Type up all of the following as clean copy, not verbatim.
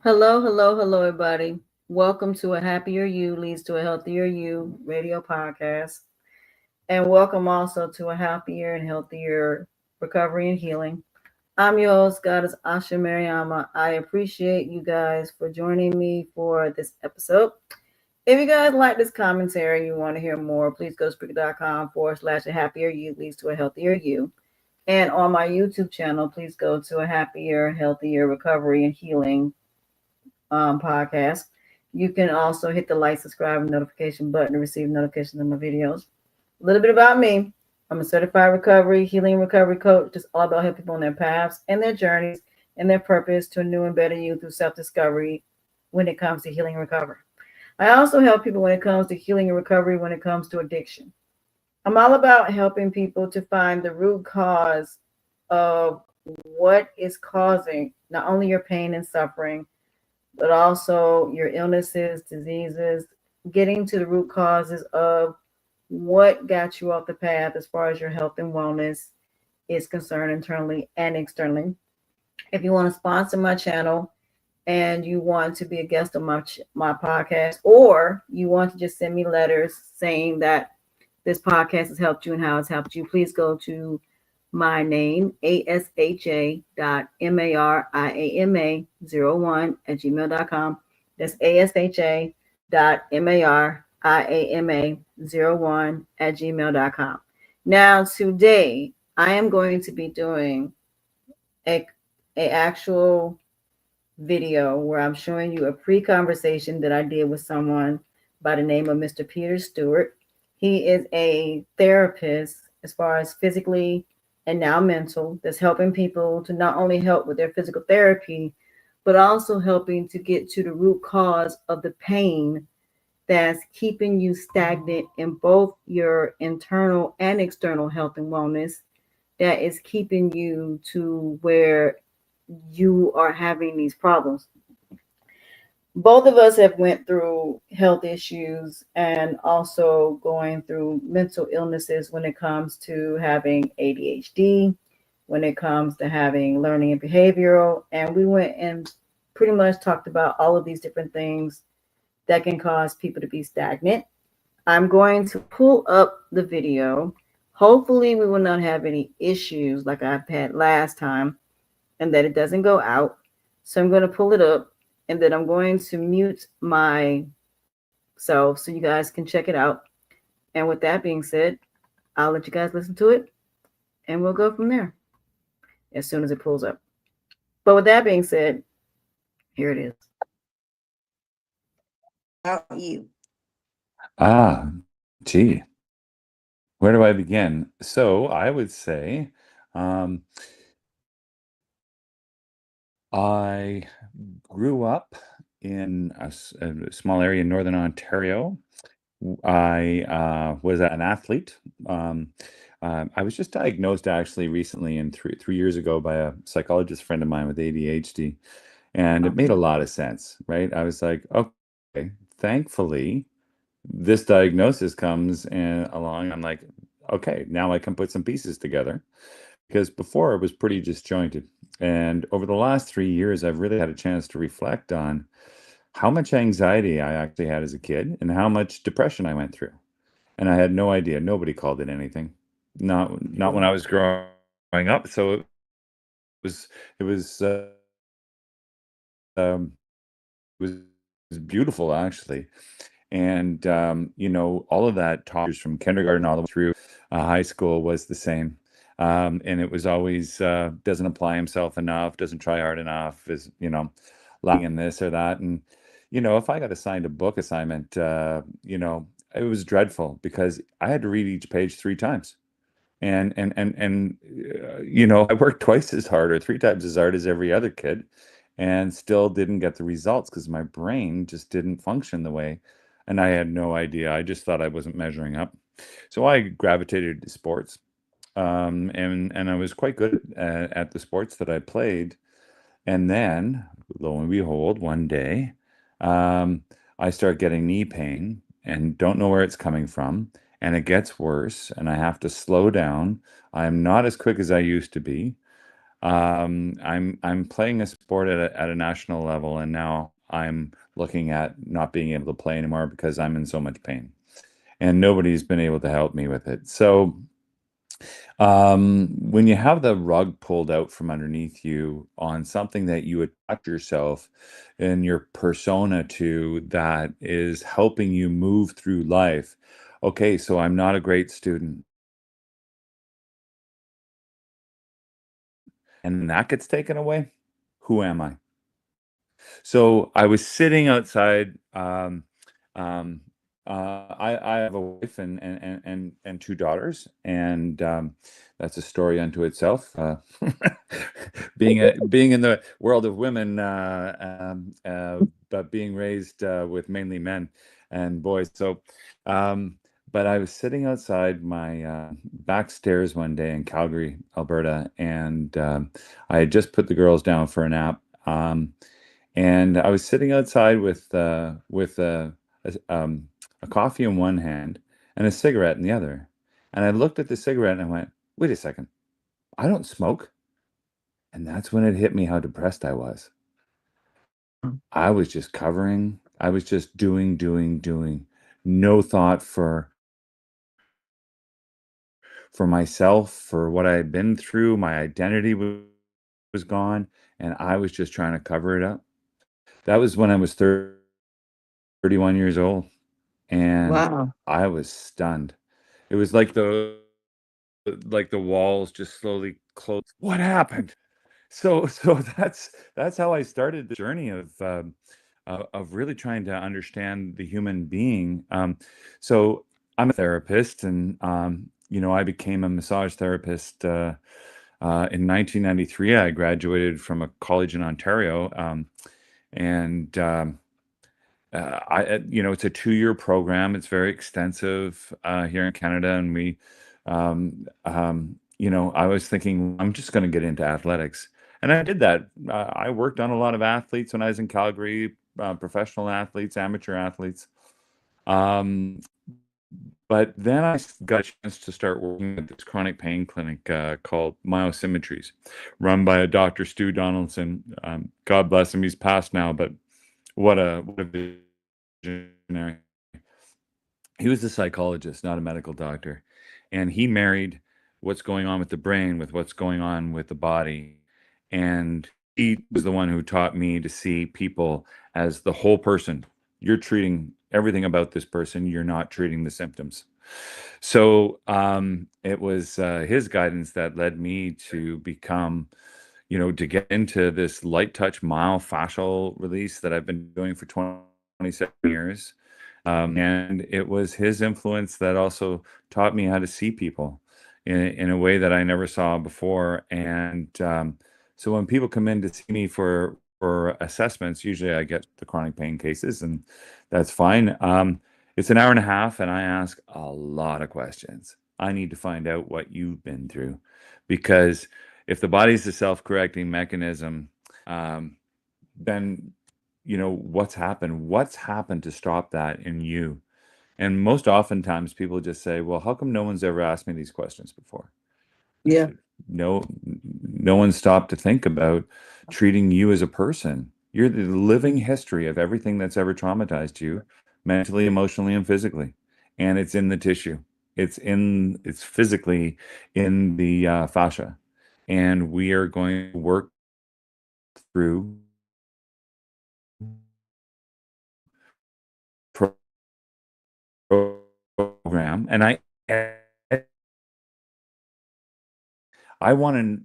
Hello, hello, hello, everybody. Welcome to A Happier You Leads to a Healthier You radio podcast. And welcome also to A Happier and Healthier Recovery and Healing. I'm your host, Goddess Asha Mariama. I appreciate you guys for joining me for this episode. If you guys like this commentary, you want to hear more, please go to speaker.com/A Happier You Leads to a Healthier You. And on my YouTube channel, please go to A Happier, Healthier Recovery and Healing podcast. You can also hit the like, subscribe, and notification button to receive notifications of my videos. A little bit about me. I'm a certified recovery, healing recovery coach, just all about helping people on their paths and their journeys and their purpose to a new and better you through self-discovery when it comes to healing and recovery. I also help people when it comes to healing and recovery when it comes to addiction. I'm all about helping people to find the root cause of what is causing not only your pain and suffering, but also your illnesses, diseases, getting to the root causes of what got you off the path as far as your health and wellness is concerned, internally and externally. If you want to sponsor my channel and you want to be a guest on my podcast, or you want to just send me letters saying that this podcast has helped you and how it's helped you, please go to my name, asha.mariama01@gmail.com. That's asha.mariama01@gmail.com. Now, today, I am going to be doing a, a actual video where I'm showing you a pre-conversation that I did with someone by the name of Mr. Peter Stewart. He is a therapist as far as physically and now mental, that's helping people to not only help with their physical therapy, but also helping to get to the root cause of the pain that's keeping you stagnant in both your internal and external health and wellness, that is keeping you to where you are having these problems. Both of us have went through health issues and also going through mental illnesses when it comes to having ADHD, when it comes to having learning and behavioral. And we went and pretty much talked about all of these different things that can cause people to be stagnant. I'm going to pull up the video. Hopefully we will not have any issues like I've had last time and that it doesn't go out. So I'm going to pull it up and then I'm going to mute myself so you guys can check it out. And with that being said, I'll let you guys listen to it and we'll go from there as soon as it pulls up. But with that being said, here it is. About you. Gee, where do I begin? So I would say I grew up in a small area in Northern Ontario. I was an athlete. I was just diagnosed actually recently, and three years ago, by a psychologist friend of mine with ADHD, and it made a lot of sense, right? I was like, okay, thankfully, this diagnosis comes along. I'm like, okay, now I can put some pieces together, because before it was pretty disjointed. And over the last 3 years, I've really had a chance to reflect on how much anxiety I actually had as a kid and how much depression I went through. And I had no idea. Nobody called it anything. Not when I was growing up. So it was um, it was beautiful actually. And all of that taught from kindergarten all the way through high school was the same. And it was always doesn't apply himself enough, doesn't try hard enough, is lacking in this or that. And if I got assigned a book assignment, it was dreadful because I had to read each page 3 times. And I worked twice as hard or 3 times as hard as every other kid, and still didn't get the results because my brain just didn't function the way. And I had no idea. I just thought I wasn't measuring up. So I gravitated to sports, and I was quite good at the sports that I played. And then, lo and behold, one day, um, I start getting knee pain and don't know where it's coming from. And it gets worse, and I have to slow down. I'm not as quick as I used to be. I'm playing a sport at a national level, and now I'm looking at not being able to play anymore because I'm in so much pain, and nobody's been able to help me with it. So when you have the rug pulled out from underneath you on something that you attach yourself and your persona to that is helping you move through life. Okay, so I'm not a great student, and that gets taken away. Who am I? So I was sitting outside. Um, I have a wife and two daughters, and that's a story unto itself. Being in the world of women, but being raised with mainly men and boys. So, um, but I was sitting outside my back stairs one day in Calgary, Alberta, and I had just put the girls down for a nap. And I was sitting outside with a coffee in one hand and a cigarette in the other. And I looked at the cigarette and I went, "Wait a second, I don't smoke." And that's when it hit me how depressed I was. I was just covering. I was just doing, doing, doing. No thought for myself, for what I had been through. My identity was gone, and I was just trying to cover it up. That was when I was 31 years old. And Wow. I was stunned. It was like the walls just slowly closed. What happened? So that's how I started the journey of really trying to understand the human being. So I'm a therapist, and I became a massage therapist in 1993. I graduated from a college in Ontario, and it's a 2-year program. It's very extensive here in Canada, and I was thinking I'm just going to get into athletics, and I did that. I worked on a lot of athletes when I was in Calgary, professional athletes, amateur athletes. Um, but then got a chance to start working at this chronic pain clinic called Myosymmetries, run by a Dr. Stu Donaldson. God bless him; he's passed now, but what a visionary. He was a psychologist, not a medical doctor, and he married what's going on with the brain with what's going on with the body, and he was the one who taught me to see people as the whole person. You're treating everything about this person, you're not treating the symptoms. So it was his guidance that led me to become, to get into this light touch myofascial release that I've been doing for 27 years. And it was his influence that also taught me how to see people in a way that I never saw before. And so when people come in to see me for assessments, usually I get the chronic pain cases, and that's fine. It's an hour and a half, and I ask a lot of questions. I need to find out what you've been through, because if the body's a self-correcting mechanism, um, then what's happened to stop that in you. And most oftentimes people just say, well, how come no one's ever asked me these questions before? I Yeah. said, no one stopped to think about treating you as a person. You're the living history of everything that's ever traumatized you, mentally, emotionally, and physically. And it's in the tissue. It's physically in the fascia. And we are going to work through program. And I want to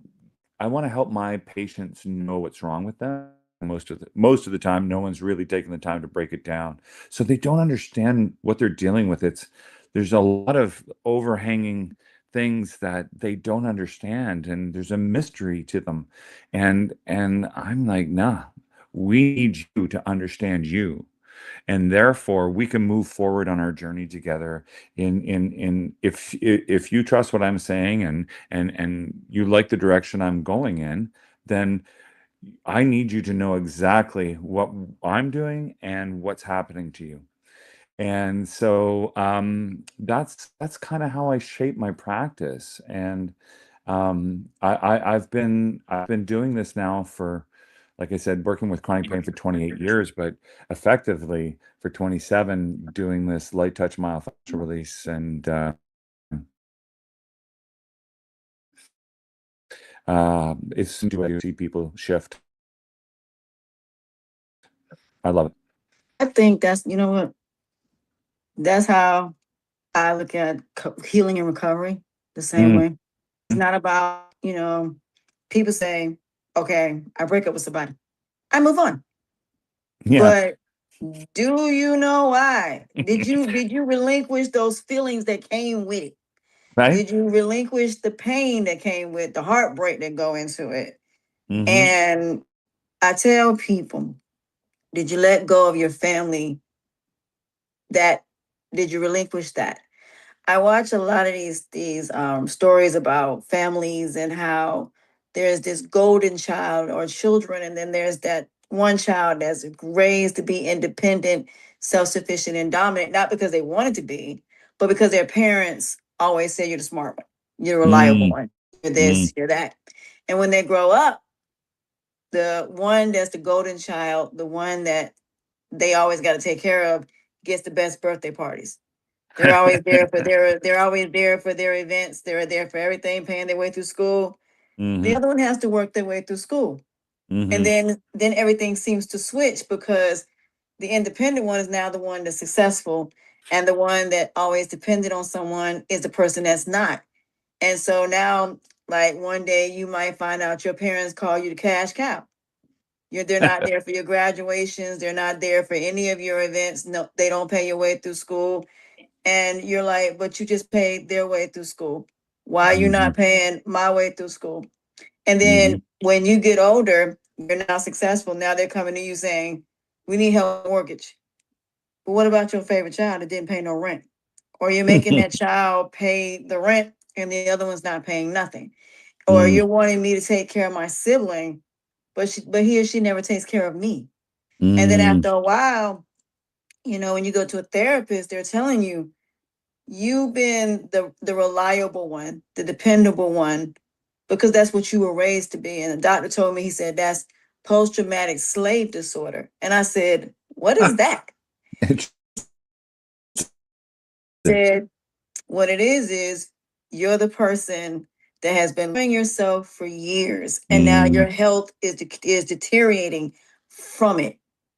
I want to help my patients know what's wrong with them. Most of the time, no one's really taking the time to break it down, so they don't understand what they're dealing with. There's a lot of overhanging things that they don't understand, and there's a mystery to them. And I'm like, nah, we need you to understand you, and therefore we can move forward on our journey together. In If you trust what I'm saying, and you like the direction I'm going in, then I need you to know exactly what I'm doing and what's happening to you. And so that's kind of how I shape my practice. And I've been doing this now for, like I said, working with chronic pain for 28 years, but effectively for 27, doing this light touch myofascial release, and it's to see people shift. I love it. I think that's, you know what, that's how I look at healing and recovery the same way. It's not about, people say, okay, I break up with somebody, I move on. Yeah. But do you know why? Did you relinquish those feelings that came with it? Right? Did you relinquish the pain that came with the heartbreak that go into it? Mm-hmm. And I tell people, did you let go of your family? That did you relinquish that? I watch a lot of these stories about families and how there's this golden child or children, and then there's that one child that's raised to be independent, self-sufficient, and dominant, not because they wanted to be, but because their parents always say you're the smart one, you're the reliable one, you're this, you're that. And when they grow up, the one that's the golden child, the one that they always got to take care of, gets the best birthday parties. They're always there for they're always there for their events. They're there for everything, paying their way through school. The other one has to work their way through school. And then everything seems to switch because the independent one is now the one that's successful, and the one that always depended on someone is the person that's not. And so now, like one day you might find out your parents call you the cash cow. They're not there for your graduations. They're not there for any of your events. No, they don't pay your way through school. And you're like, but you just paid their way through school. Why are you not paying my way through school? And then when you get older, you're now successful. Now they're coming to you saying, we need help with mortgage. But what about your favorite child that didn't pay no rent? Or you're making that child pay the rent and the other one's not paying nothing. Or you're wanting me to take care of my sibling, but he or she never takes care of me. And then after a while, when you go to a therapist, they're telling you, you've been the reliable one, the dependable one, because that's what you were raised to be. And the doctor told me, he said, that's post-traumatic slave disorder. And I said, what is that? Said, what it is you're the person that has been loving yourself for years, and now your health is deteriorating from it.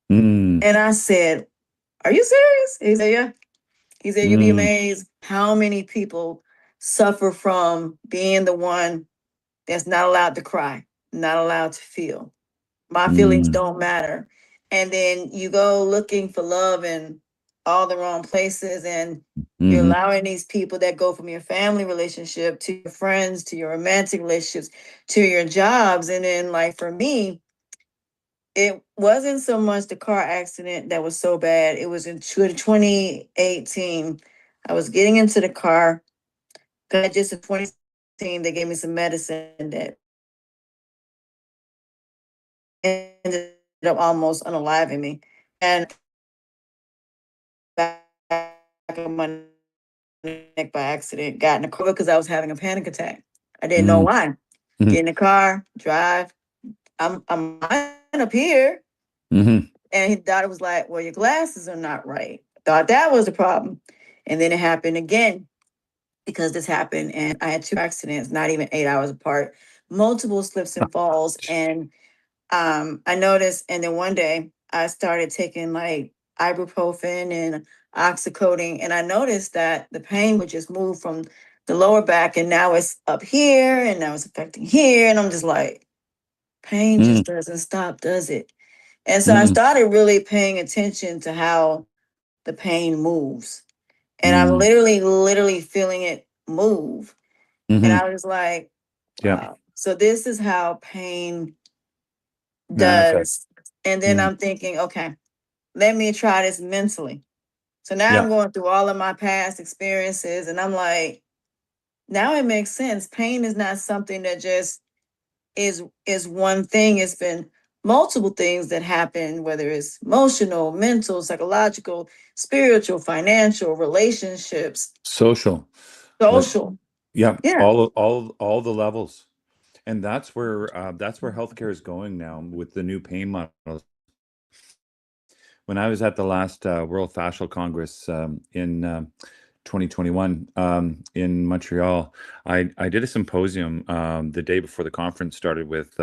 And I said, are you serious? He said, yeah. He said, you'd be amazed how many people suffer from being the one that's not allowed to cry, not allowed to feel. My feelings don't matter. And then you go looking for love in all the wrong places, and you're allowing these people that go from your family relationship to your friends, to your romantic relationships, to your jobs. And then, like for me, it wasn't so much the car accident that was so bad. It was in 2018. I was getting into the car. Just in 2016, they gave me some medicine that ended up almost unaliving me. And back of my neck by accident, got in the car because I was having a panic attack. I didn't know why. Get in the car, drive. I'm up here. And his daughter was like, well, your glasses are not right. Thought that was the problem. And then it happened again, because this happened and I had two accidents, not even 8 hours apart, multiple slips and falls. And I noticed, and then one day I started taking like ibuprofen and oxycodone, and I noticed that the pain would just move from the lower back, and now it's up here, and now it's affecting here. And I'm just like, pain just doesn't stop, does it? And so I started really paying attention to how the pain moves. And I'm literally feeling it move. And I was like, wow. So this is how pain does. And then I'm thinking, okay, let me try this mentally. So now I'm going through all of my past experiences, and I'm like, now it makes sense. Pain is not something that just is one thing. It's been multiple things that happen, whether it's emotional, mental, psychological, spiritual, financial, relationships, Social. social. Yeah, Yeah. all the levels. And that's where healthcare is going now with the new pain models. When I was at the last World Fascial Congress in 2021 in Montreal, I did a symposium the day before the conference started with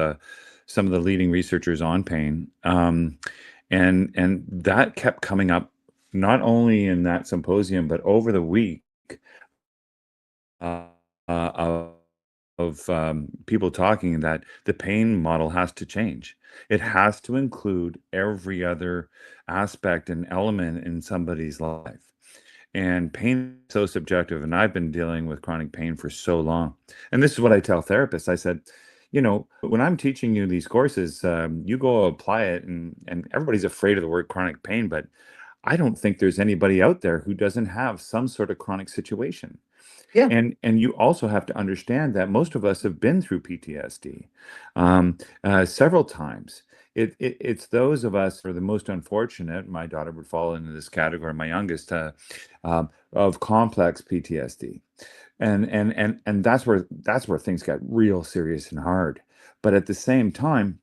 some of the leading researchers on pain, and that kept coming up not only in that symposium but over the week uh, of people talking that the pain model has to change. It has to include every other aspect and element in somebody's life. And pain is so subjective. And I've been dealing with chronic pain for so long. And this is what I tell therapists. I said, when I'm teaching you these courses, you go apply it, and everybody's afraid of the word chronic pain, but I don't think there's anybody out there who doesn't have some sort of chronic situation. Yeah. And you also have to understand that most of us have been through PTSD several times. It's those of us who are the most unfortunate. My daughter would fall into this category, my youngest, of complex PTSD, and that's where things got real serious and hard. But at the same time,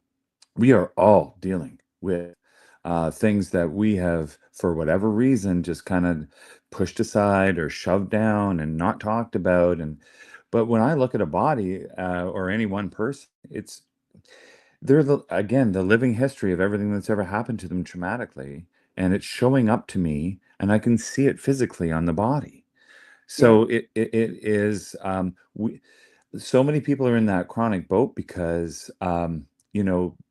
we are all dealing with things that we have, for whatever reason, just kind of pushed aside or shoved down and not talked about. And but when I look at a body or any one person, they're again the living history of everything that's ever happened to them traumatically, and it's showing up to me, and I can see it physically on the body. Yeah. So it is so many people are in that chronic boat because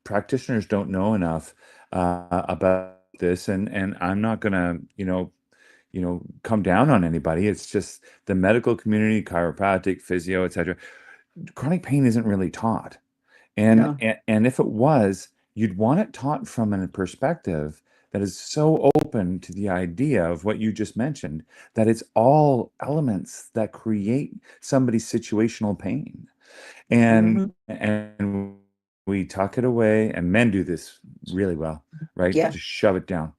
practitioners don't know enough about this, and I'm not gonna come down on anybody. It's just the medical community, chiropractic, physio, etc. Chronic pain isn't really taught, and No. and if it was, you'd want it taught from a perspective that is so open to the idea of what you just mentioned, that it's all elements that create somebody's situational pain, Hmm. and we tuck it away, and men do this really well, right? Yeah. Just shove it down.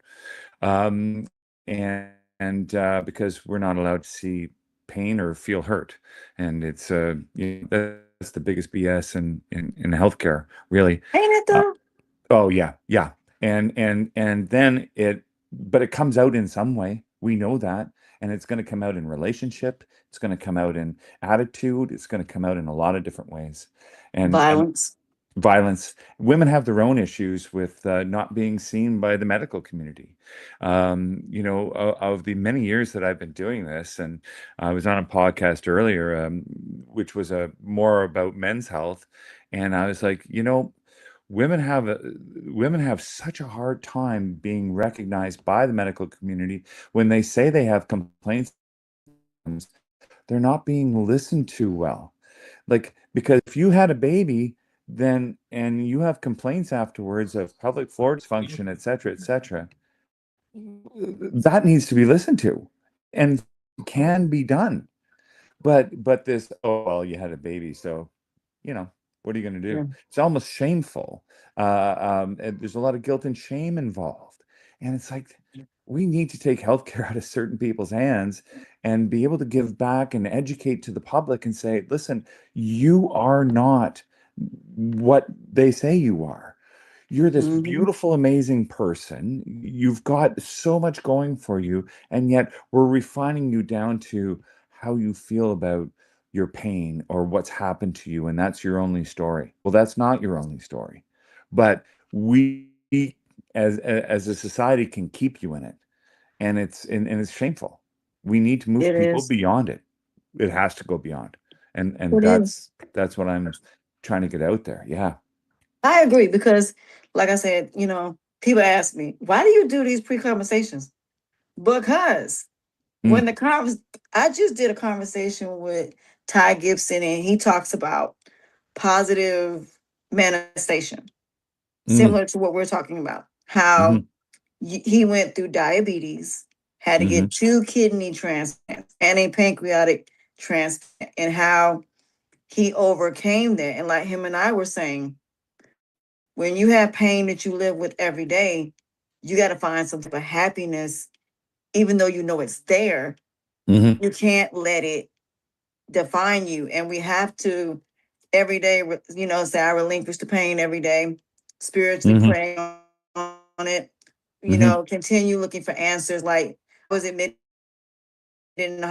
And because we're not allowed to see pain or feel hurt, and it's that's the biggest BS in healthcare, really. Ain't it Uh, though? oh yeah, yeah, and then but it comes out in some way. We know that, and it's going to come out in relationship. It's going to come out in attitude. It's going to come out in a lot of different ways, and Violence. violence. Women have their own issues with not being seen by the medical community. Of the many years that I've been doing this, and I was on a podcast earlier, which was more about men's health, and I was like, women have women have such a hard time being recognized by the medical community when they say they have complaints. They're not being listened to well. Like, because if you had a baby, then and you have complaints afterwards of pelvic floor dysfunction, et cetera, et cetera, that needs to be listened to and can be done. But this, oh well, you had a baby, so what are you going to do? Yeah. It's almost shameful. And there's a lot of guilt and shame involved, and it's like we need to take healthcare out of certain people's hands and be able to give back and educate to the public and say, listen, you are not what they say you are. You're this Hmm. beautiful, amazing person. You've got so much going for you, and yet we're refining you down to how you feel about your pain or what's happened to you, and that's your only story. Well, that's not your only story, but we, as a society, can keep you in it, and it's shameful. We need to move It people is. beyond it. It has to go beyond, and It is. that's what I'm trying to get out there. Yeah. I agree because, like I said, people ask me, why do you do these pre-conversations? Because when Mm, the convers I just did a conversation with Ty Gibson, and he talks about positive manifestation, mm, similar to what we're talking about. How mm-hmm, he went through diabetes, had to mm-hmm, get 2 kidney transplants and a pancreatic transplant, and how he overcame that. And like him and I were saying, when you have pain that you live with every day, you got to find some type of happiness, even though you know it's there. mm-hmm. You can't let it define you. And we have to every day, say I relinquish the pain every day, spiritually praying on it, continue looking for answers. Like I was admitted in the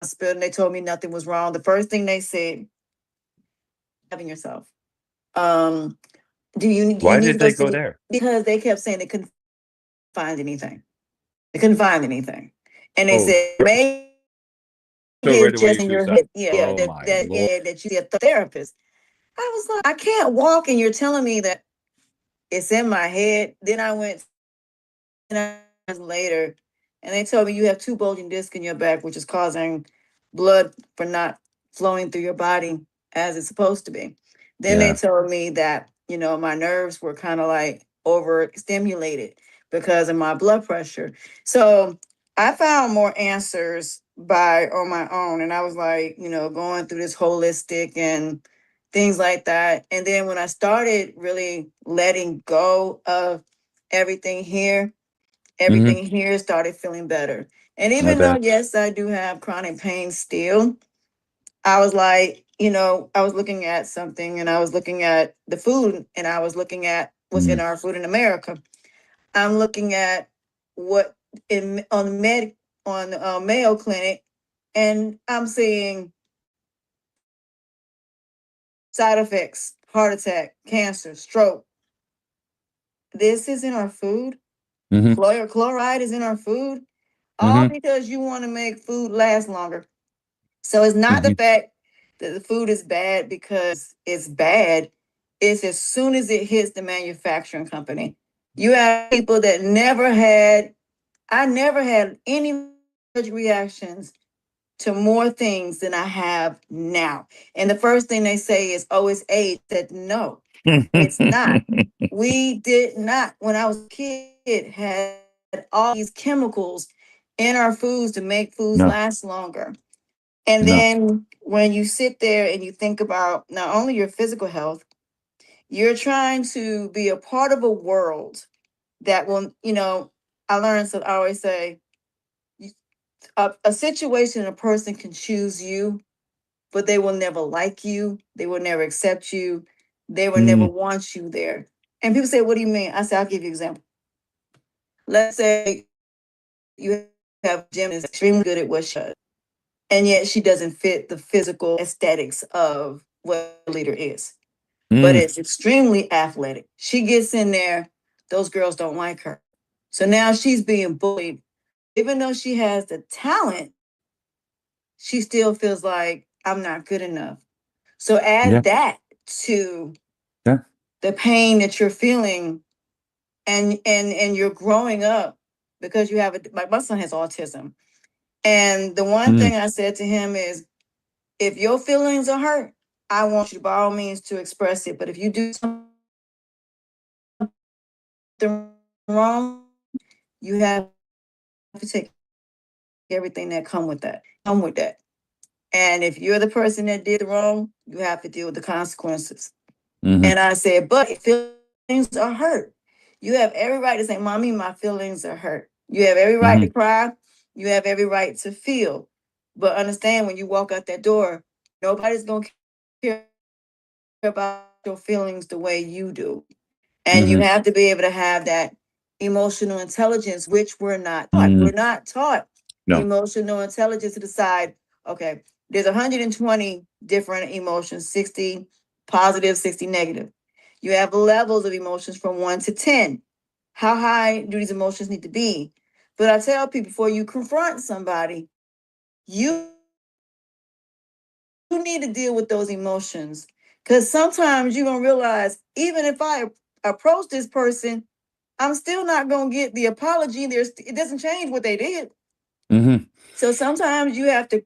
hospital and they told me nothing was wrong. The first thing they said, having yourself. Do you Why need to did go they go see? there? Because they kept saying they couldn't find anything. They couldn't find anything. And they said, Oh, maybe it's just in your head. Yeah, so right away that you you choose see that. a Oh my that you Lord. see a therapist. I was like, I can't walk, and you're telling me that it's in my head. Then I went 10 hours later, and they told me you have two bulging discs in your back, which is causing blood for not flowing through your body as it's supposed to be. Then they Yeah. told me that, my nerves were kind of like overstimulated because of my blood pressure. So I found more answers by on my own. And I was like, going through this holistic and things like that. And then when I started really letting go of everything here, Hmm. everything here started feeling better. And I even though, bet. yes, I do have chronic pain still, I was like, I was looking at something and I was looking at the food and I was looking at what's in Mm. our food in America. I'm looking at what in on med on Mayo Clinic, and I'm seeing side effects, heart attack, cancer, stroke. This is in our food. Hmm. Chloride is in our food, all Hmm. because you want to make food last longer. So it's not the Hmm. fact that the food is bad because it's bad. It's as soon as it hits the manufacturing company. You have people that I never had any reactions to more things than I have now. And the first thing they say is, oh, it's age. I said, no, it's not. We did not, when I was a kid, had all these chemicals in our foods to make foods last No, longer. And no. then when you sit there and you think about not only your physical health, you're trying to be a part of a world that will, I learned, so I always say, a situation, a person can choose you, but they will never like you. They will never accept you. They will never Mm. want you there. And people say, what do you mean? I say, I'll give you an example. Let's say you have a gymnast that's extremely good at what she does, and yet she doesn't fit the physical aesthetics of what a cheerleader is, but Mm. it's extremely athletic. She gets in there, those girls don't like her. So now she's being bullied. Even though she has the talent, she still feels like I'm not good enough. So add Yeah. that to Yeah. the pain that you're feeling, and you're growing up because you have my son has autism. And the one Mm. thing I said to him is, if your feelings are hurt, I want you by all means to express it. But if you do something wrong, you have to take everything that come with that. And if you're the person that did the wrong, you have to deal with the consequences. And I said, but if your Hmm. feelings are hurt, you have every right to say, Mommy, my feelings are hurt. You have every right to cry. You have every Hmm. right to feel. But understand, when you walk out that door, nobody's going to care about your feelings the way you do. And you have to be able to have that emotional Hmm. intelligence, which we're not taught. We're not taught emotional Mm. intelligence to decide, No. okay, there's 120 different emotions, 60 positive, 60 negative. You have levels of emotions from 1 to 10. How high do these emotions need to be? But I tell people, before you confront somebody, you need to deal with those emotions. Because sometimes you're going to realize, even if I approach this person, I'm still not going to get the apology. It doesn't change what they did. Hmm. So sometimes you have to,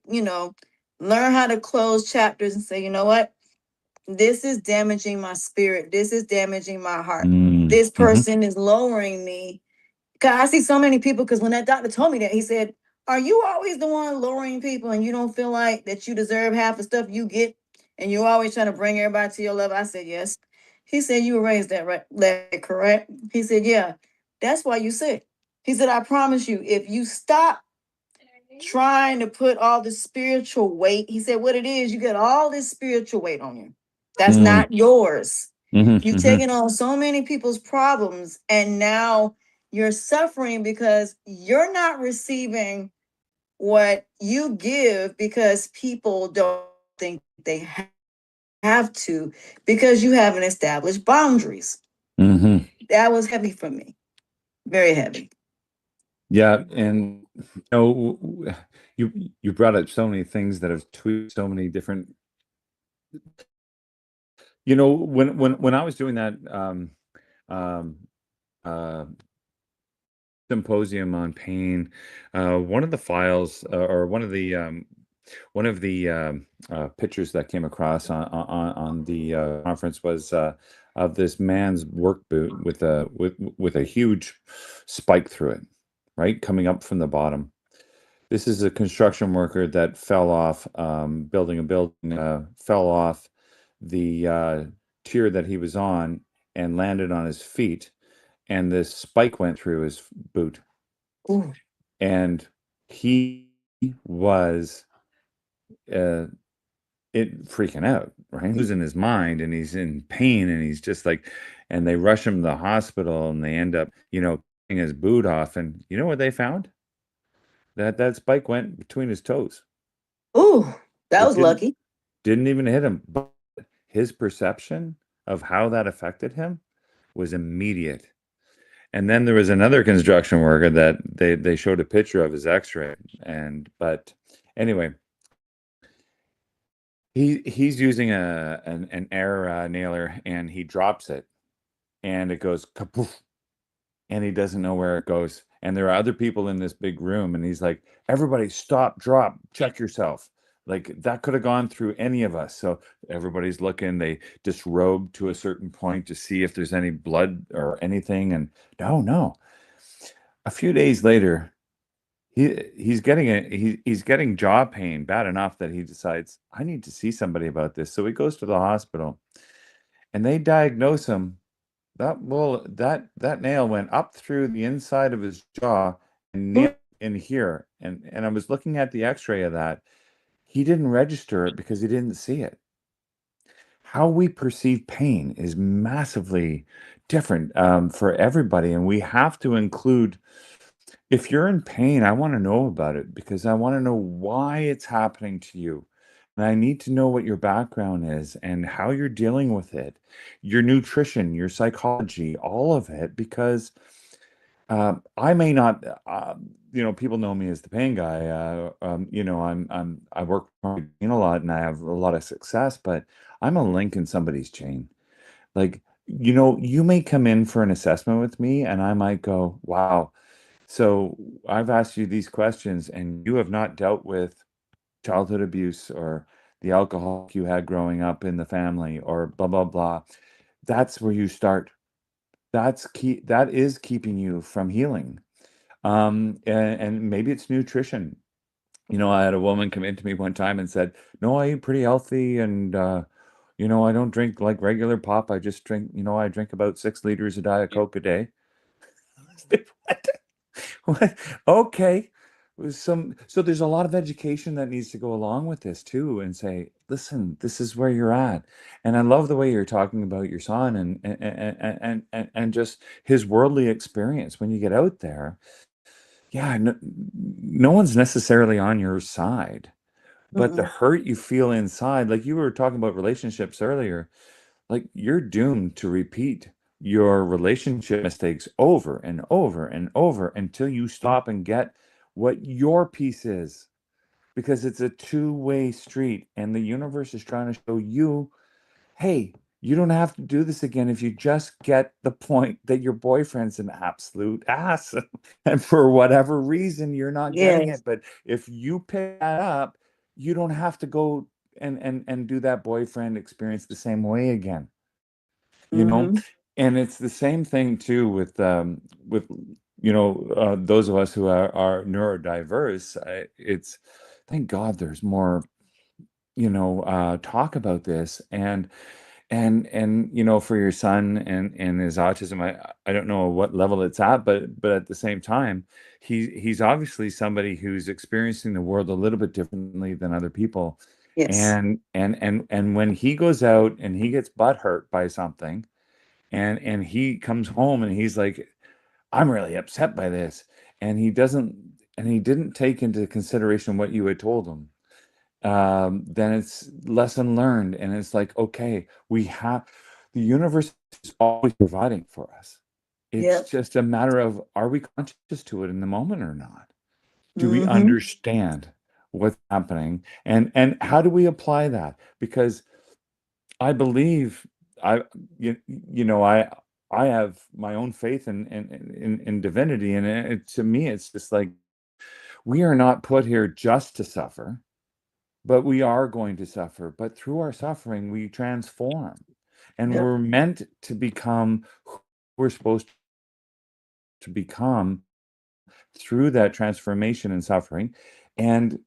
learn how to close chapters and say, you know what? This is damaging my spirit. This is damaging my heart. Mm. This Hmm. person is lowering me. Cause I see so many people, because when that doctor told me that, he said, are you always the one lowering people and you don't feel like that you deserve half the stuff you get? And you're always trying to bring everybody to your level? I said, yes. He said, you were raised that right, correct? He said, yeah, that's why you sick. He said, I promise you, if you stop trying to put all the spiritual weight. He said, what it is, you get all this spiritual weight on you. That's not yours. You've taken on so many people's problems, and now you're suffering because you're not receiving what you give because people don't think they have to, because you haven't established boundaries. That was heavy for me. Very heavy. Yeah, and you brought up so many things that have tweaked so many different. When I was doing that um, uh, symposium on pain, one of the files or one of the pictures that came across on the conference was of this man's work boot with a huge spike through it, right, coming up from the bottom. This is a construction worker that fell off, building a building, fell off the tier that he was on and landed on his feet, and this spike went through his boot. Ooh. And he was uh, freaking out, right? Losing his mind, and he's in pain, and he's just like, and they rush him to the hospital, and they end up, cutting his boot off, and you know what they found? That spike went between his toes. Ooh, that was lucky. Didn't even hit him, but his perception of how that affected him was immediate. And then there was another construction worker that they showed a picture of his X-ray, but anyway, he's using an air nailer, and he drops it, and it goes kapoof, and he doesn't know where it goes. And there are other people in this big room, and he's like, "Everybody, stop, drop, check yourself." Like, that could have gone through any of us. So everybody's looking. They disrobe to a certain point to see if there's any blood or anything, and no. A few days later, he's getting jaw pain bad enough that he decides, I need to see somebody about this. So he goes to the hospital, and they diagnose him. That nail went up through the inside of his jaw and nailed in here. And I was looking at the X-ray of that. He didn't register it because he didn't see it. How we perceive pain is massively different for everybody, and we have to include. If you're in pain, I want to know about it because I want to know why it's happening to you. And I need to know what your background is and how you're dealing with it, your nutrition, your psychology, all of it, because I may not, people know me as the pain guy. I work on pain a lot and I have a lot of success, but I'm a link in somebody's chain. Like, you may come in for an assessment with me and I might go, wow. So I've asked you these questions and you have not dealt with childhood abuse or the alcohol you had growing up in the family or blah, blah, blah. That's where you start. That's key. That is keeping you from healing. And maybe it's nutrition. I had a woman come into me one time and said, no, I eat pretty healthy. And, I don't drink like regular pop. I just drink, I drink about 6 liters of Diet Coke a day. What? Okay. So there's a lot of education that needs to go along with this too, and say, listen, this is where you're at. And I love the way you're talking about your son and just his worldly experience when you get out there. Yeah, no one's necessarily on your side, but the hurt you feel inside, like you were talking about relationships earlier, like you're doomed to repeat your relationship mistakes over and over and over until you stop and get what your piece is, because it's a two-way street and the universe is trying to show you, hey, you don't have to do this again if you just get the point that your boyfriend's an absolute ass and for whatever reason you're not getting it. But if you pick that up, you don't have to go and do that boyfriend experience the same way again. And it's the same thing too with those of us who are neurodiverse. It's thank God there's more talk about this. And and for your son and his autism, I don't know what level it's at, but at the same time, he's obviously somebody who's experiencing the world a little bit differently than other people. Yes. And when he goes out and he gets butt hurt by something, and he comes home and he's like, I'm really upset by this, and he didn't take into consideration what you had told him, then it's lesson learned. And it's like, okay, the universe is always providing for us. It's Yep. just a matter of, are we conscious to it in the moment or not? Do we Mm-hmm. understand what's happening? And how do we apply that? Because I believe I I have my own faith in divinity, and to me it's just like, we are not put here just to suffer, but we are going to suffer. But through our suffering, we transform, and Yep. we're meant to become who we're supposed to become through that transformation and suffering. And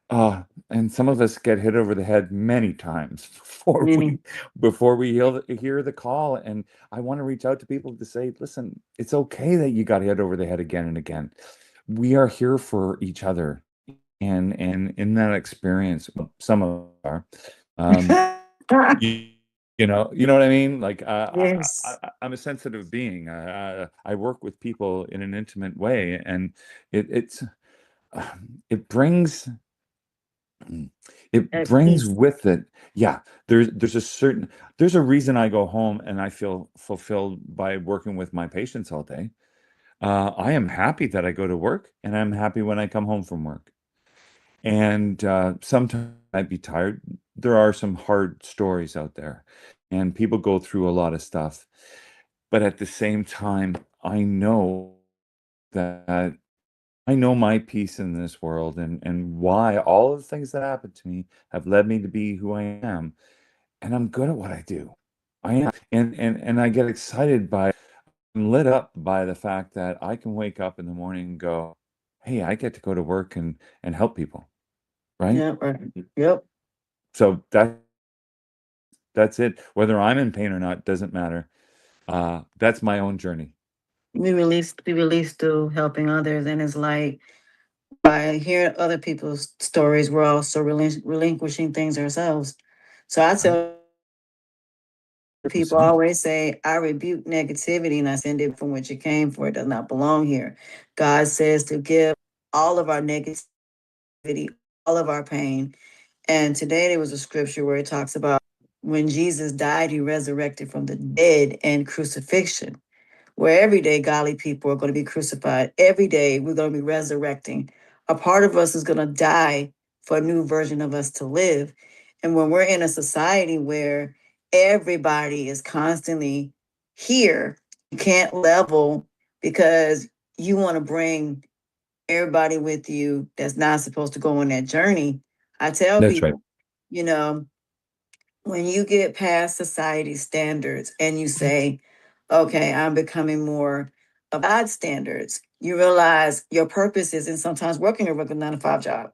uh, and some of us get hit over the head many times Many. before we hear the call. And I want to reach out to people to say, listen, it's okay that you got hit over the head again and again. We are here for each other, and in that experience, well, some of us are. Um, you, you know what I mean? Like, Yes. I'm a sensitive being. I work with people in an intimate way, and it's it brings it At brings peace. with it, yeah. There's a reason I go home and I feel fulfilled by working with my patients all day. I am happy that I go to work, and I'm happy when I come home from work. And sometimes I'd be tired. There are some hard stories out there, and people go through a lot of stuff. But at the same time, that I know my piece in this world, and why all of the things that happened to me have led me to be who I am. And I'm good at what I do. I am. And I get excited I'm lit up by the fact that I can wake up in the morning and go, hey, I get to go to work and help people, right? Yep. Right. Yep. So that's it. Whether I'm in pain or not doesn't matter. That's my own journey. We release through helping others, and it's like by hearing other people's stories, we're also relinquishing things ourselves. So I tell people 100%. always say, I rebuke negativity and I send it from which it came, for it does not belong here. God says to give all of our negativity, all of our pain. And today there was a scripture where it talks about when Jesus died, he resurrected from the dead and crucifixion, where every day godly people are going to be crucified. Every day we're going to be resurrecting. A part of us is going to die for a new version of us to live. And when we're in a society where everybody is constantly here, you can't level because you want to bring everybody with you that's not supposed to go on that journey. I tell That's right. people, you know, when you get past society standards and you say, okay, I'm becoming more of God's standards, you realize your purpose is in sometimes working a regular 9 to 5 job.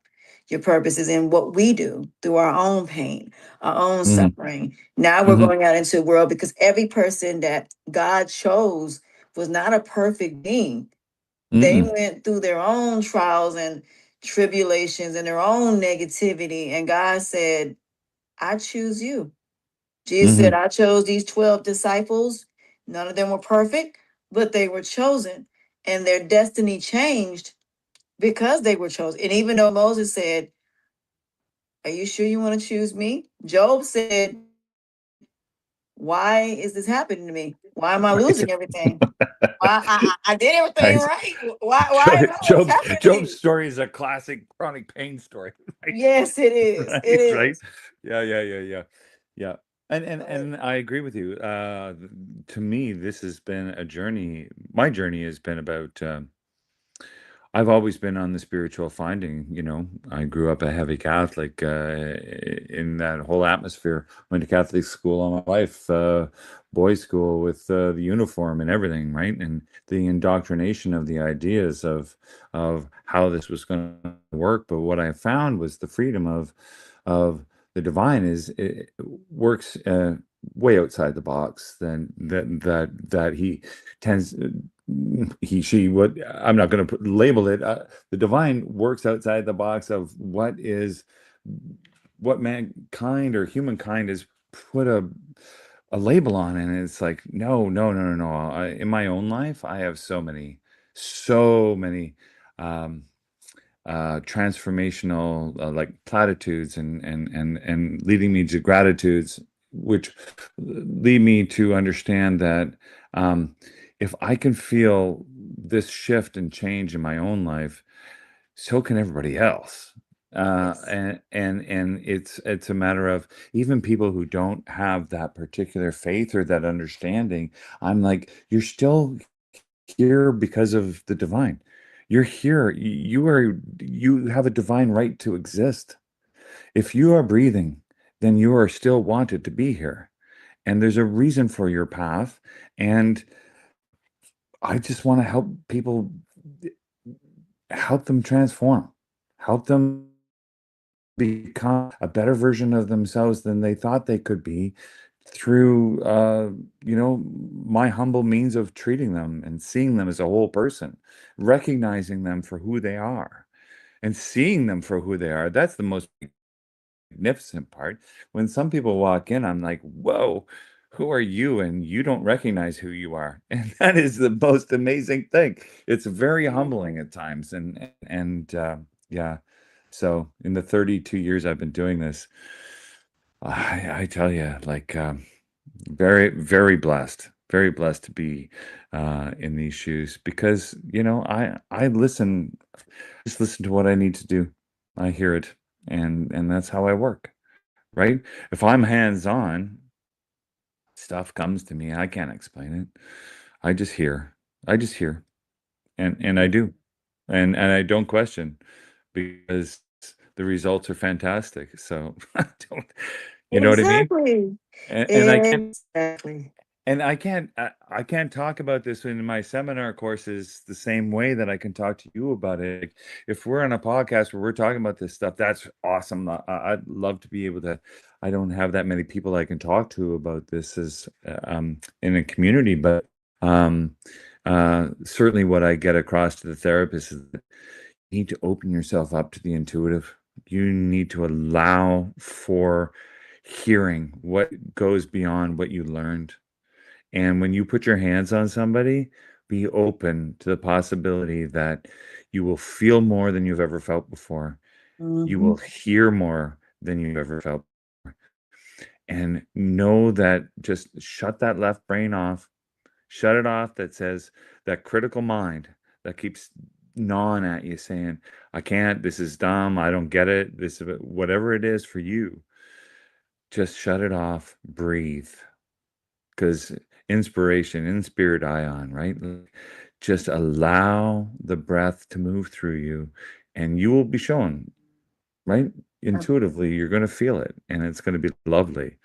Your purpose is in what we do through our own pain, our own Hmm. suffering. Now we're Hmm. going out into the world because every person that God chose was not a perfect being. They Mm-mm. went through their own trials and tribulations and their own negativity. And God said, I choose you. Jesus said, Hmm. I chose these 12 disciples. None of them were perfect, but they were chosen. And their destiny changed because they were chosen. And even though Moses said, are you sure you want to choose me? Job said, why is this happening to me? Why am I Right. losing everything? I did everything Right. right. Why is always happening to Job's me? story is a classic chronic pain story, right? Yes, it is. It Right, right. is. Yeah. Yeah. And I agree with you. To me, this has been a journey. My journey has been about I've always been on the spiritual finding, I grew up a heavy Catholic, in that whole atmosphere. Went to Catholic school all my life, boys' school with the uniform and everything, right? And the indoctrination of the ideas of how this was going to work. But what I found was the freedom of the divine is it works. way outside the box than that he tends he she would I'm not going to label it the divine works outside the box of what mankind or humankind has put a label on, and it's like no, no, no, no, no. In my own life I have so many um transformational like platitudes and leading me to gratitudes, which lead me to understand that um, if I can feel this shift and change in my own life, so can everybody else. Yes. And it's a matter of even people who don't have that particular faith or that understanding. I'm like, you're still here because of the divine. You're here. You have a divine right to exist. If you are breathing, then you are still wanted to be here. And there's a reason for your path. And I just want to help people, help them transform, help them become a better version of themselves than they thought they could be through my humble means of treating them and seeing them as a whole person, recognizing them for who they are and seeing them for who they are. That's the most magnificent part. When some people walk in, I'm like, whoa, who are you? And you don't recognize who you are. And that is the most amazing thing. It's very humbling at times. And yeah. So in the 32 years I've been doing this, I tell you, like, very, very blessed to be in these shoes because, I just listen to what I need to do. I hear it, and that's how I work, right? If I'm hands-on, stuff comes to me. I can't explain it. I just hear. I just hear, and I do, and I don't question because the results are fantastic. So I don't, you know what I mean? Exactly. And I can't Exactly. And I can't talk about this in my seminar courses the same way that I can talk to you about it. Like, if we're on a podcast where we're talking about this stuff, that's awesome. I'd love to be able to. I don't have that many people I can talk to about this as in a community, but um, certainly what I get across to the therapist is that you need to open yourself up to the intuitive. You need to allow for hearing what goes beyond what you learned, and when you put your hands on somebody, be open to the possibility that you will feel more than you've ever felt before. You Hmm. will hear more than you've ever felt before. And know that just shut that left brain off, shut it off that says that critical mind that keeps gnawing at you saying, I can't, this is dumb, I don't get it, this whatever it is for you, just shut it off, breathe. Because inspiration, in spirit ion, right? Like, just allow the breath to move through you, and you will be shown, right? Intuitively, you're going to feel it, and it's going to be lovely.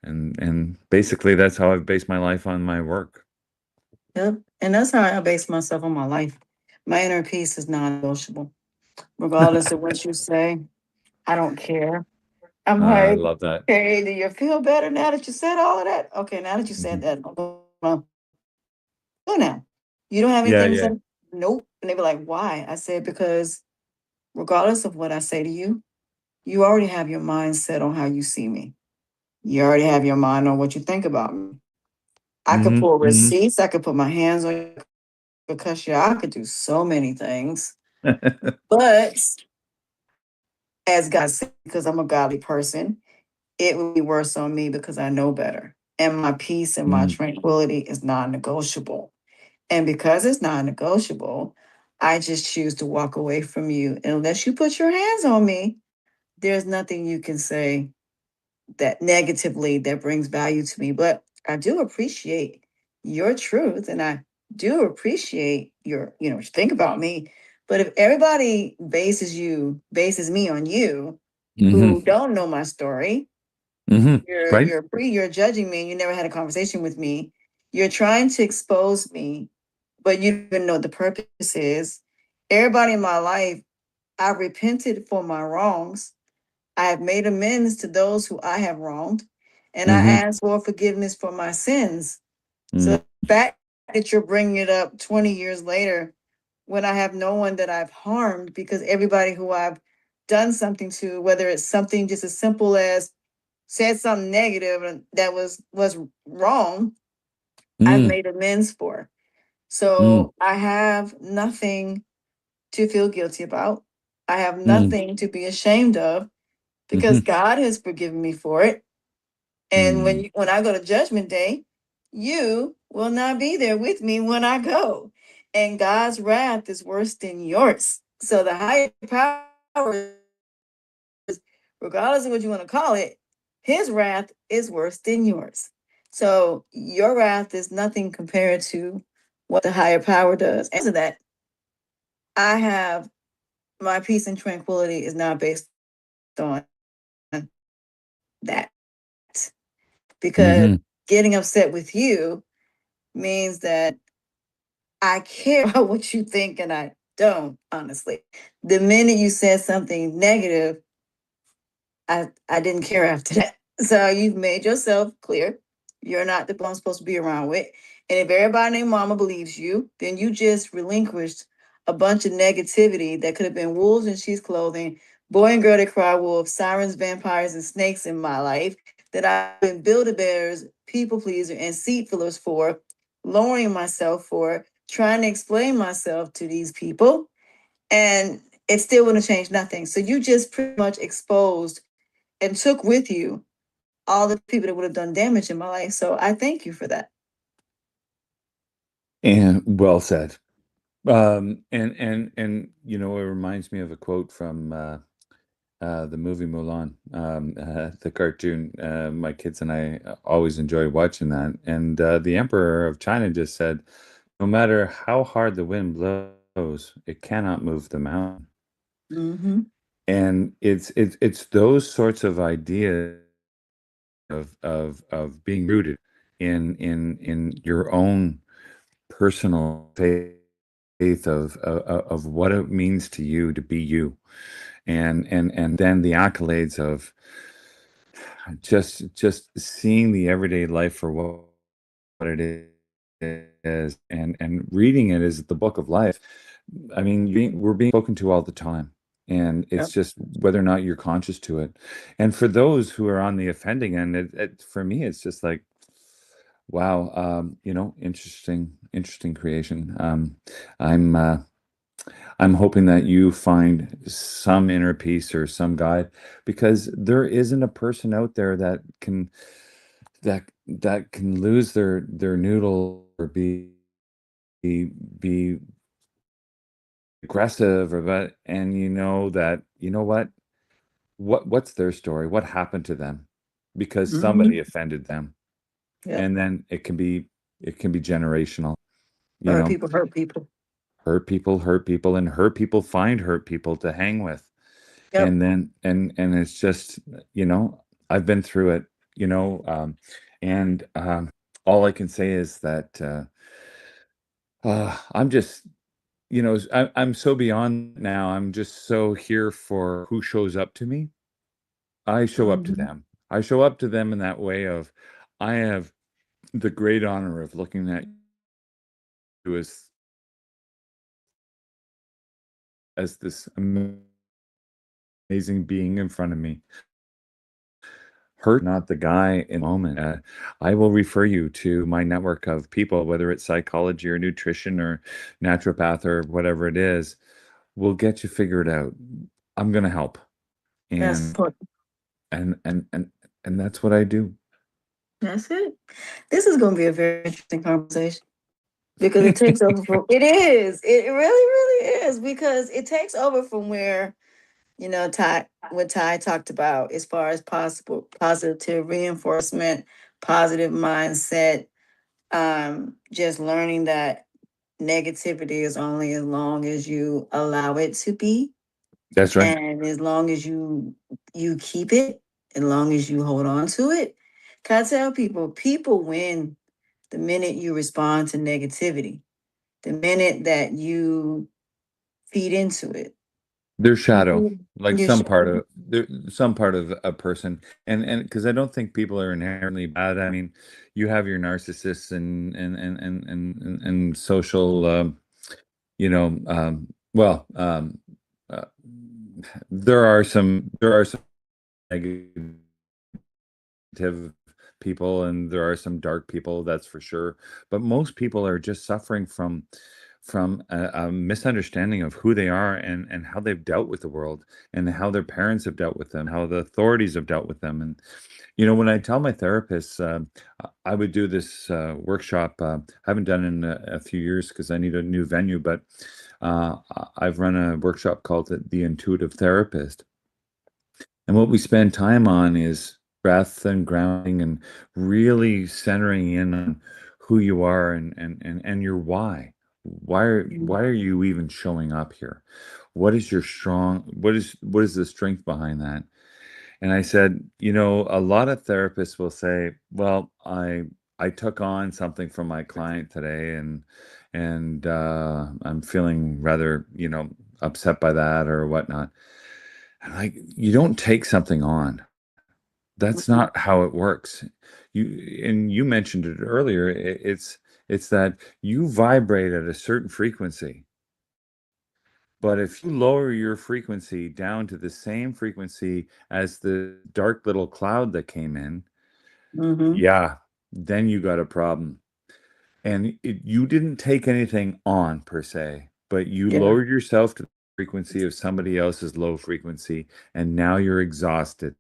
And basically, that's how I've based my life on my work. Yep. And that's how I base myself on my life. My inner peace is non-negotiable. Regardless of what you say, I don't care. I'm I like, love that. hey, do you feel better now that you said all of that? Okay, now that you said Mhm. that, go now. You don't have Yeah, anything to say? yeah. Nope. And they be like, why? I said, because regardless of what I say to you, you already have your mind set on how you see me. You already have your mind on what you think about me. I could Hmm, pull hmm. receipts. I could put my hands on you because yeah, I could do so many things. But as God said, because I'm a godly person, it would be worse on me because I know better. And my peace and my Mm, tranquility is non negotiable. And because it's non negotiable, I just choose to walk away from you. And unless you put your hands on me, there's nothing you can say that negatively that brings value to me. But I do appreciate your truth and I do appreciate your, what you think about me. But if everybody bases me on you, hmm, who don't know my story, hmm. Right? you're judging me and you never had a conversation with me. You're trying to expose me, but you don't even know what the purpose is. Everybody in my life, I've repented for my wrongs. I have made amends to those who I have wronged. and I Mhm. ask for forgiveness for my sins. So Mm. the fact that you're bringing it up 20 years later, when I have no one that I've harmed, because everybody who I've done something to, whether it's something just as simple as said something negative and that was wrong, I've Mm. made amends for. Mm. So I have nothing to feel guilty about. I have Mm. nothing to be ashamed of because Mhm. God has forgiven me for it. And Mm. when I go to judgment day, you will not be there with me when I go. And God's wrath is worse than yours. So the higher power, regardless of what you want to call it, his wrath is worse than yours. So your wrath is nothing compared to what the higher power does. And so that I have my peace and tranquility is not based on that. Because Mhm. getting upset with you means that I care about what you think and I don't, honestly. The minute you said something negative, I didn't care after that. So you've made yourself clear. You're not the one I'm supposed to be around with. And if everybody named mama believes you, then you just relinquished a bunch of negativity that could have been wolves in sheep's clothing, boy and girl that cry wolf, sirens, vampires, and snakes in my life that I've been build-a-bears, people pleaser, and seat fillers for, lowering myself for, trying to explain myself to these people. And it still wouldn't change nothing. So you just pretty much exposed and took with you all the people that would have done damage in my life. So I thank you for that. And well said. And it reminds me of a quote from the movie Mulan, the cartoon. My kids and I always enjoy watching that. And the Emperor of China just said, "No matter how hard the wind blows, it cannot move the mountain." Mm-hmm. And it's those sorts of ideas of being rooted in your own personal faith of what it means to you to be you, and then the accolades of just seeing the everyday life for what it is, and reading it as the book of life. I mean, we're being spoken to all the time, and it's Yep. just whether or not you're conscious to it. And for those who are on the offending end, for me, it's just like, wow, interesting creation. I'm uh, I'm hoping that you find some inner peace or some guide, because there isn't a person out there that can lose their noodle or be be aggressive or that, and that what's their story, what happened to them because Mm-hmm. somebody offended them, Yep. and then it can be generational. you Hurt know people hurt people. hurt people, and hurt people find hurt people to hang with. Yep. And then and it's just, I've been through it, and all I can say is that I'm just, I'm so beyond now. I'm just so here for who shows up to me. I show up to Mm-hmm. them. I show up to them in that way of, I have the great honor of looking at you as this amazing being in front of me. Hurt, not the guy in the moment. I will refer you to my network of people, whether it's psychology or nutrition or naturopath or whatever it is. We'll get you figured out. I'm going to help. That's And, important. and that's what I do. That's it. This is going to be a very interesting conversation because it takes over from it is. It really, really is because it takes over from where Ty what Ty talked about as far as possible positive reinforcement, positive mindset, just learning that negativity is only as long as you allow it to be, That's right. and as long as you keep it, as long as you hold on to it. Can I tell people win the minute you respond to negativity, the minute that you feed into it. Their shadow, Mhm. like Your some part of a person, and because I don't think people are inherently bad. I mean, you have your narcissists and social, well, uh, there are some negative people and there are some dark people, that's for sure. But most people are just suffering from a misunderstanding of who they are and how they've dealt with the world and how their parents have dealt with them, how the authorities have dealt with them. And when I tell my therapists, I would do this workshop. I haven't done it in a few years because I need a new venue, but I've run a workshop called the Intuitive Therapist. And what we spend time on is breath and grounding and really centering in on who you are and your why. Why are you even showing up here? What is the strength behind that? And I said, a lot of therapists will say, well, I took on something from my client today and I'm feeling rather, upset by that or whatnot. And like, you don't take something on. That's Mhm. not how it works. You mentioned it earlier. It's that you vibrate at a certain frequency. But if you lower your frequency down to the same frequency as the dark little cloud that came in, Mhm. yeah, then you got a problem. And you didn't take anything on per se, but you Yeah. lowered yourself to the frequency of somebody else's low frequency, and now you're exhausted.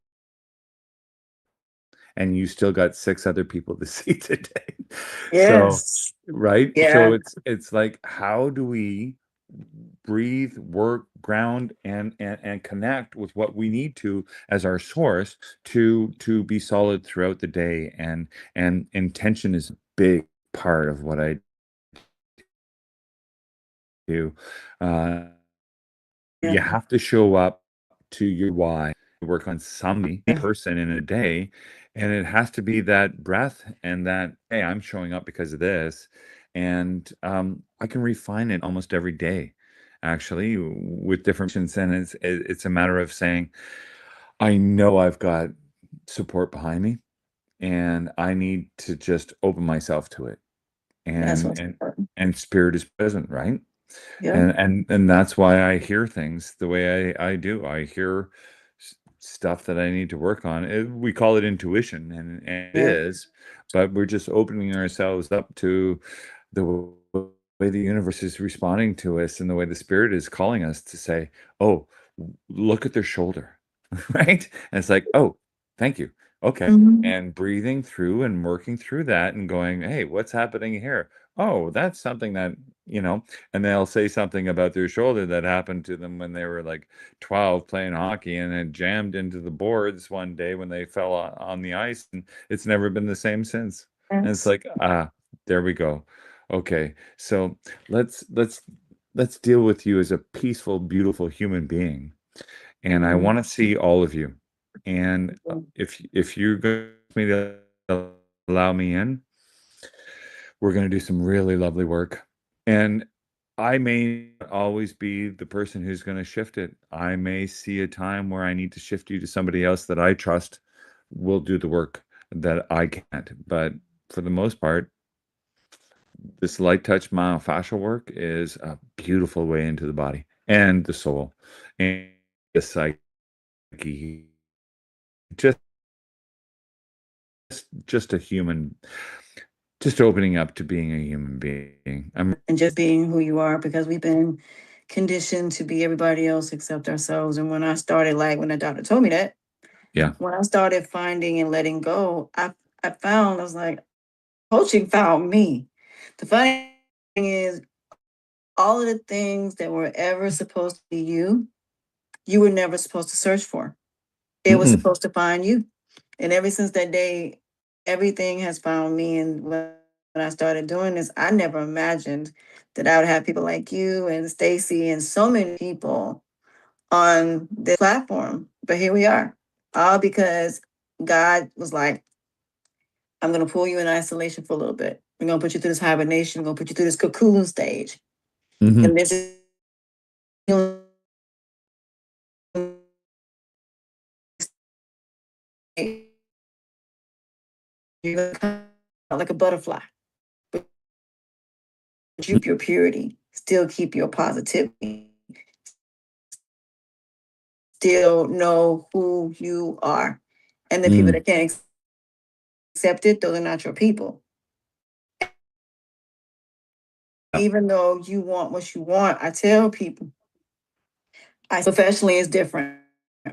And you still got 6 other people to see today. So, Yes. right? So Yeah. it's like, how do we breathe, work, ground, and connect with what we need to as our source to be solid throughout the day? And intention is a big part of what I do. Uh, Yeah. you have to show up to your why, work on some person in a day, and it has to be that breath and that, hey, I'm showing up because of this. And I can refine it almost every day, actually, with different patients. And it's a matter of saying, I know I've got support behind me, and I need to just open myself to it. That's And what's and important. and spirit is present, right? Yeah. And that's why I hear things the way I do. I hear stuff that I need to work on. We call it intuition, and it Yeah. is, but we're just opening ourselves up to the way the universe is responding to us and the way the spirit is calling us to say, "Oh, look at their shoulder," right? And it's like, "Oh, thank you. Okay." Mhm. And breathing through and working through that and going, "Hey, what's happening here? Oh, that's something that, you know," and they'll say something about their shoulder that happened to them when they were like 12 playing hockey and it jammed into the boards one day when they fell on the ice, and it's never been the same since. And it's Yes. like, there we go. Okay, so let's let's deal with you as a peaceful, beautiful human being, and I Mhm. want to see all of you. And Yeah. if you're going to allow me in, we're going to do some really lovely work. And I may not always be the person who's going to shift it. I may see a time where I need to shift you to somebody else that I trust will do the work that I can't. But for the most part, this light touch myofascial work is a beautiful way into the body and the soul and the psyche. Just just a human, just opening up to being a human being. And just being who you are, because we've been conditioned to be everybody else except ourselves. And when I started, like when the doctor told me that, Yeah. when I started finding and letting go, I found, I was like, coaching found me. The funny thing is, all of the things that were ever supposed to be you, you were never supposed to search for. It was Mm-mm. supposed to find you. And ever since that day, everything has found me. And when I started doing this, I never imagined that I would have people like you and Stacy and so many people on this platform. But here we are, all because God was like, I'm going to pull you in isolation for a little bit. We're going to put you through this hibernation. We're going to put you through this cocoon stage. Mhm. And this is you're gonna come out like a butterfly, but keep your purity, still keep your positivity, still know who you are. And the people Mm. that can't accept it, those are not your people. Even though you want what you want, I tell people, professionally is different.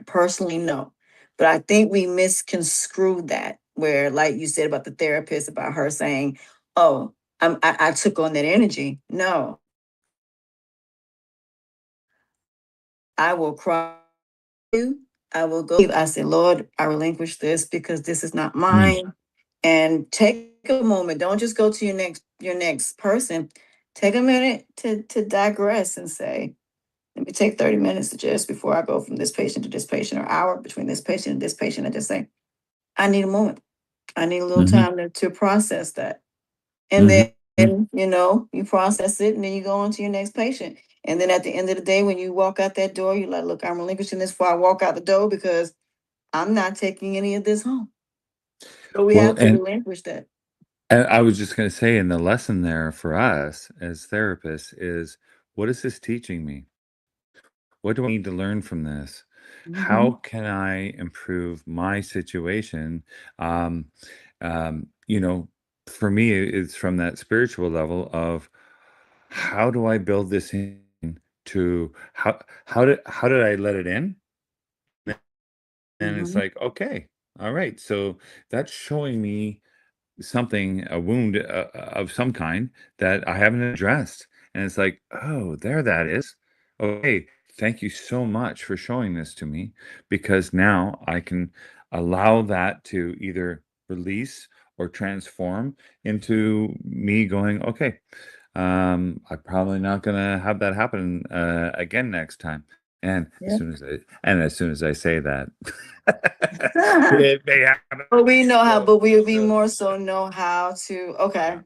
Personally, no. But I think we misconstrue that, where, like you said about the therapist, about her saying, oh, I took on that energy. No, I will cry you. I will go. I said, Lord, I relinquish this because this is not Mm. mine. And take a moment. Don't just go to your next person. Take a minute to digress and say, let me take 30 minutes to just before I go from this patient to this patient, or hour between this patient and this patient, and just say, I need a moment. I need a little Mhm. time to process that. And Mhm. then, you process it and then you go on to your next patient. And then at the end of the day, when you walk out that door, you're like, look, I'm relinquishing this before I walk out the door because I'm not taking any of this home. So we Well, have to relinquish that. and I was just gonna say, and the lesson there for us as therapists is, what is this teaching me? What do I need to learn from this? How Mhm. can I improve my situation? Um, you know, for me, it's from that spiritual level of how do I build this in to how did I let it in? And it's Mhm. like, okay, all right. So that's showing me something, a wound of some kind that I haven't addressed. And it's like, oh, there that is. Okay, thank you so much for showing this to me because now I can allow that to either release or transform into me going, okay, I'm probably not gonna have that happen again next time. And as Yeah. soon as I say that, it may happen. But we know how, So, but we so more so know how to, okay,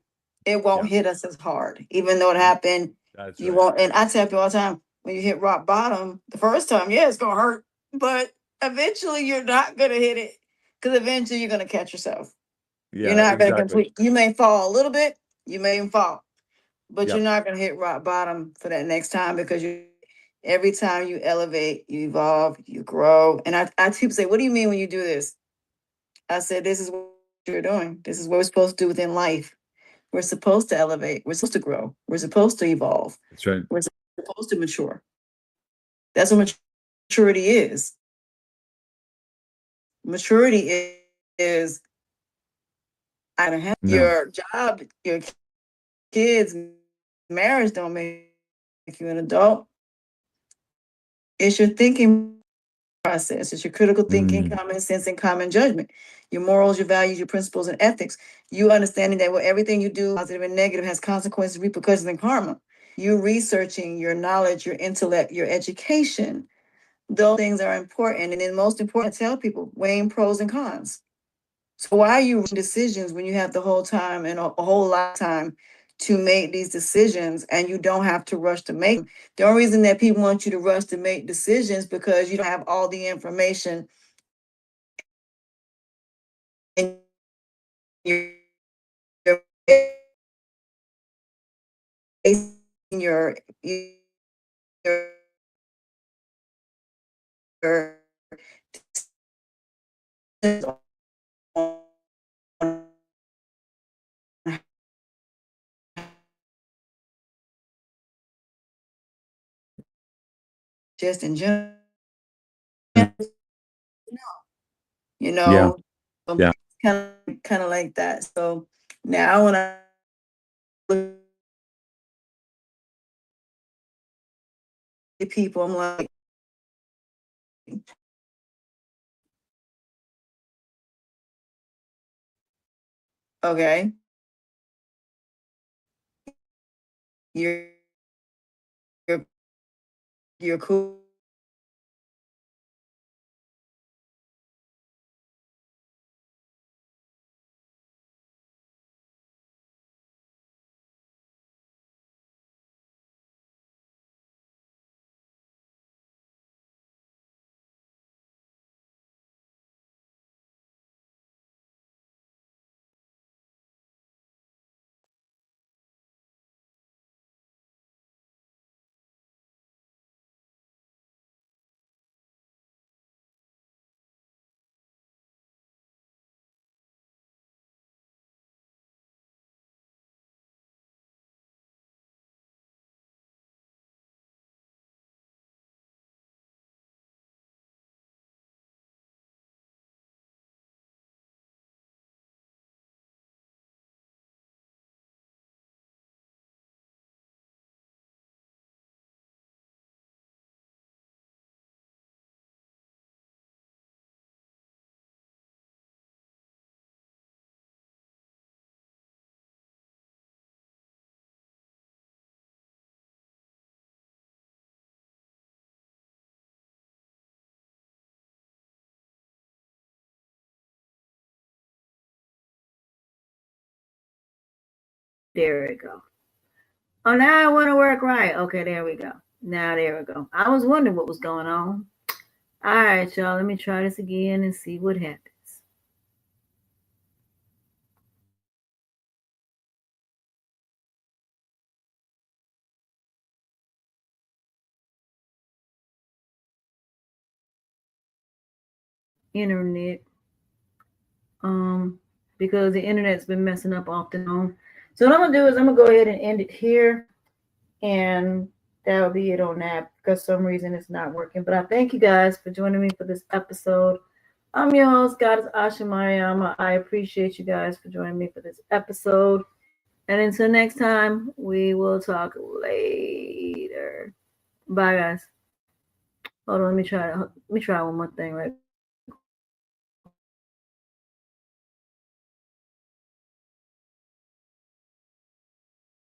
yeah, it won't yeah. hit us as hard, even though it happened. That's You right. won't, and I tell people all the time, when you hit rock bottom, the first time, yeah, it's gonna hurt, but eventually you're not gonna hit it because eventually you're gonna catch yourself. You're Yeah, not gonna exactly. complete, you may fall a little bit, you may even fall, but you're Yep. not gonna hit rock bottom for that next time because every time you elevate, you evolve, you grow. And I people say, what do you mean when you do this? I said, this is what you're doing. This is what we're supposed to do within life. We're supposed to elevate. We're supposed to grow. We're supposed to evolve. That's right. We're supposed to mature. That's what maturity is. Maturity is I don't have No. your job, your kids, marriage don't make you an adult. It's your thinking process. It's your critical thinking, Mm. common sense, and common judgment. Your morals, your values, your principles, and ethics. You understanding that everything you do, positive and negative, has consequences, repercussions, and karma. You researching your knowledge, your intellect, your education. Those things are important. And then most important, tell people weighing pros and cons. So why are you making decisions when you have the whole time and a whole lot of time to make these decisions and you don't have to rush to make them? The only reason that people want you to rush to make decisions because you don't have all the information in your, your in your just in general, Mm. you Yeah. know, Yeah. kind of like that. So now when I look at people, I'm like, okay, you're you're you're cool. There we go. Oh, now I want to work right. Okay, there we go. Now there we go. I was wondering what was going on. All right, y'all. Let me try this again and see what happens. Internet. Um, because the internet's been messing up off and on. So what I'm gonna do is I'm gonna go ahead and end it here, and that'll be it on that. Because some reason it's not working. But I thank you guys for joining me for this episode. I'm your host, Goddess Asha Mariama. I appreciate you guys for joining me for this episode. And until next time, we will talk later. Bye, guys. Hold on, let me try one more thing right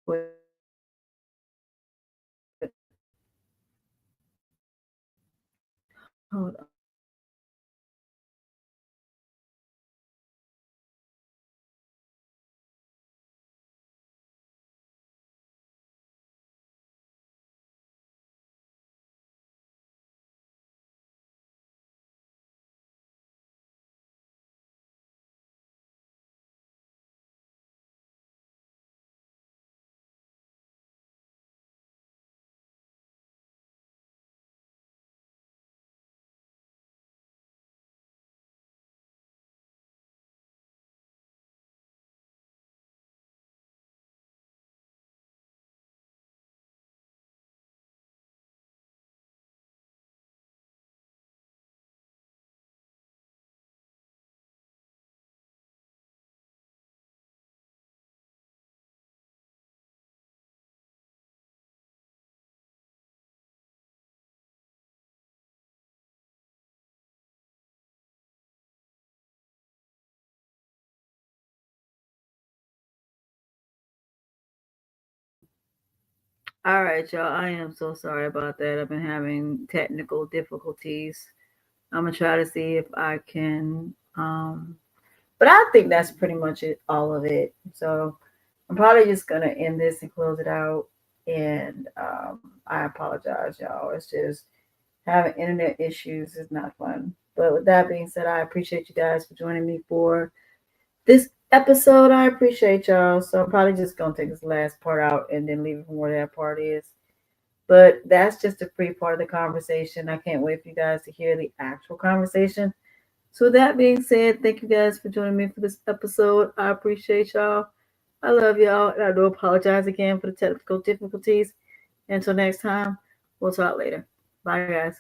quick. Hold on. All right, y'all. I am so sorry about that. I've been having technical difficulties. I'm gonna try to see if I can. But I think that's pretty much it, all of it. So I'm probably just gonna end this and close it out. And I apologize, y'all. It's just having internet issues is not fun. But with that being said, I appreciate you guys for joining me for this episode. I appreciate y'all. So I'm probably just gonna take this last part out and then leave it from where that part is. But that's just a free part of the conversation. I can't wait for you guys to hear the actual conversation. So with that being said, thank you guys for joining me for this episode. I appreciate y'all. I love y'all, and I do apologize again for the technical difficulties. Until next time, we'll talk later. Bye, guys.